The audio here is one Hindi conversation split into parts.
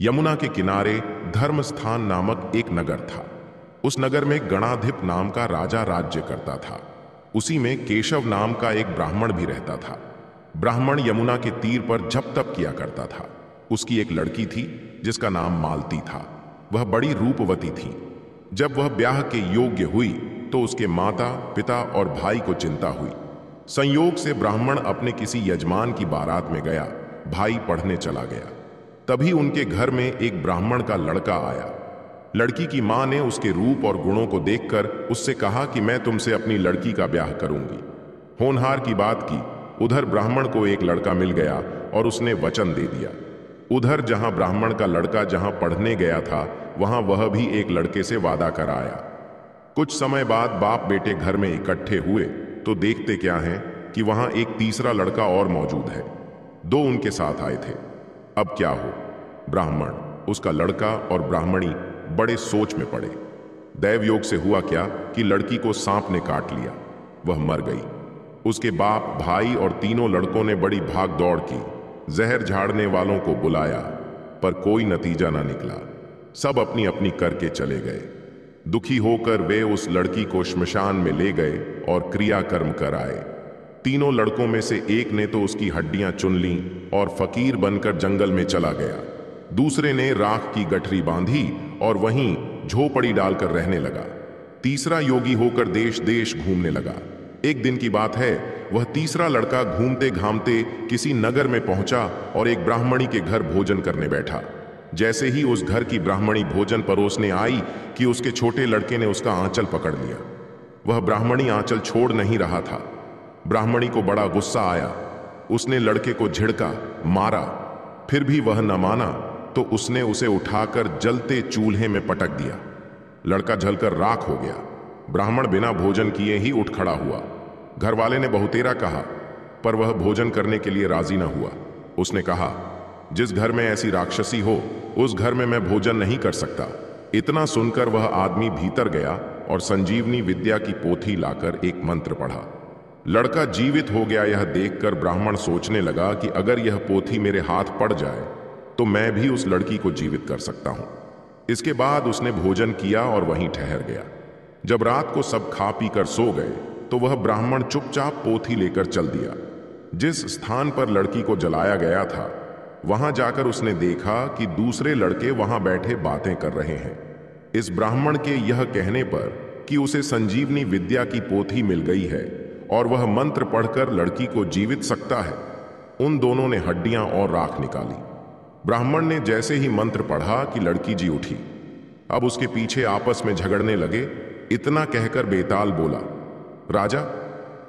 यमुना के किनारे धर्मस्थान नामक एक नगर था। उस नगर में गणाधिप नाम का राजा राज्य करता था। उसी में केशव नाम का एक ब्राह्मण भी रहता था। ब्राह्मण यमुना के तीर पर जप तप किया करता था। उसकी एक लड़की थी जिसका नाम मालती था। वह बड़ी रूपवती थी। जब वह ब्याह के योग्य हुई तो उसके माता पिता और भाई को चिंता हुई। संयोग से ब्राह्मण अपने किसी यजमान की बारात में गया, भाई पढ़ने चला गया। तभी उनके घर में एक ब्राह्मण का लड़का आया। लड़की की मां ने उसके रूप और गुणों को देखकर उससे कहा कि मैं तुमसे अपनी लड़की का ब्याह करूंगी। होनहार की बात की। उधर ब्राह्मण को एक लड़का मिल गया और उसने वचन दे दिया। उधर जहां ब्राह्मण का लड़का जहां पढ़ने गया था वहां वह भी एक लड़के से वादा कर आया। कुछ समय बाद बाप बेटे घर में इकट्ठे हुए तो देखते क्या है कि वहां एक तीसरा लड़का और मौजूद है। दो उनके साथ आए थे। अब क्या हो? ब्राह्मण, उसका लड़का और ब्राह्मणी बड़े सोच में पड़े। दैव योग से हुआ क्या कि लड़की को सांप ने काट लिया। वह मर गई। उसके बाप, भाई और तीनों लड़कों ने बड़ी भाग दौड़ की। जहर झाड़ने वालों को बुलाया पर कोई नतीजा ना निकला। सब अपनी अपनी करके चले गए। दुखी होकर वे उस लड़की को श्मशान में ले गए और क्रियाकर्म कराए। तीनों लड़कों में से एक ने तो उसकी हड्डियां चुन लीं और फकीर बनकर जंगल में चला गया। दूसरे ने राख की गठरी बांधी और वहीं झोपड़ी डालकर रहने लगा। तीसरा योगी होकर देश देश घूमने लगा। एक दिन की बात है, वह तीसरा लड़का घूमते घामते किसी नगर में पहुंचा और एक ब्राह्मणी के घर भोजन करने बैठा। जैसे ही उस घर की ब्राह्मणी भोजन परोसने आई कि उसके छोटे लड़के ने उसका आंचल पकड़ लिया। वह ब्राह्मणी आंचल छोड़ नहीं रहा था। ब्राह्मणी को बड़ा गुस्सा आया। उसने लड़के को झिड़का, मारा। फिर भी वह न माना तो उसने उसे उठाकर जलते चूल्हे में पटक दिया। लड़का जलकर राख हो गया। ब्राह्मण बिना भोजन किए ही उठ खड़ा हुआ। घर वाले ने बहुतेरा कहा पर वह भोजन करने के लिए राजी न हुआ। उसने कहा, जिस घर में ऐसी राक्षसी हो उस घर में मैं भोजन नहीं कर सकता। इतना सुनकर वह आदमी भीतर गया और संजीवनी विद्या की पोथी लाकर एक मंत्र पढ़ा। लड़का जीवित हो गया। यह देखकर ब्राह्मण सोचने लगा कि अगर यह पोथी मेरे हाथ पड़ जाए तो मैं भी उस लड़की को जीवित कर सकता हूं। इसके बाद उसने भोजन किया और वहीं ठहर गया। जब रात को सब खा पी कर सो गए तो वह ब्राह्मण चुपचाप पोथी लेकर चल दिया। जिस स्थान पर लड़की को जलाया गया था वहां जाकर उसने देखा कि दूसरे लड़के वहां बैठे बातें कर रहे हैं। इस ब्राह्मण के यह कहने पर कि उसे संजीवनी विद्या की पोथी मिल गई है और वह मंत्र पढ़कर लड़की को जीवित सकता है, उन दोनों ने हड्डियां और राख निकाली। ब्राह्मण ने जैसे ही मंत्र पढ़ा कि लड़की जी उठी। अब उसके पीछे आपस में झगड़ने लगे। इतना कहकर बेताल बोला, राजा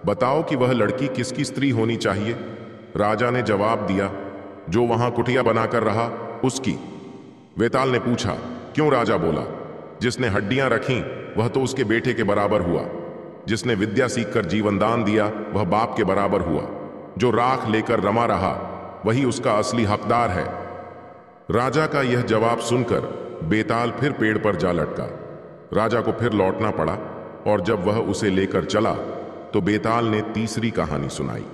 बताओ कि वह लड़की किसकी स्त्री होनी चाहिए। राजा ने जवाब दिया, जो वहां कुटिया बनाकर रहा उसकी। बेताल ने पूछा, क्यों? राजा बोला, जिसने हड्डियां रखी वह तो उसके बेटे के बराबर हुआ। जिसने विद्या सीखकर जीवन दान दिया वह बाप के बराबर हुआ। जो राख लेकर रमा रहा वही उसका असली हकदार है। राजा का यह जवाब सुनकर बेताल फिर पेड़ पर जा लटका। राजा को फिर लौटना पड़ा और जब वह उसे लेकर चला तो बेताल ने तीसरी कहानी सुनाई।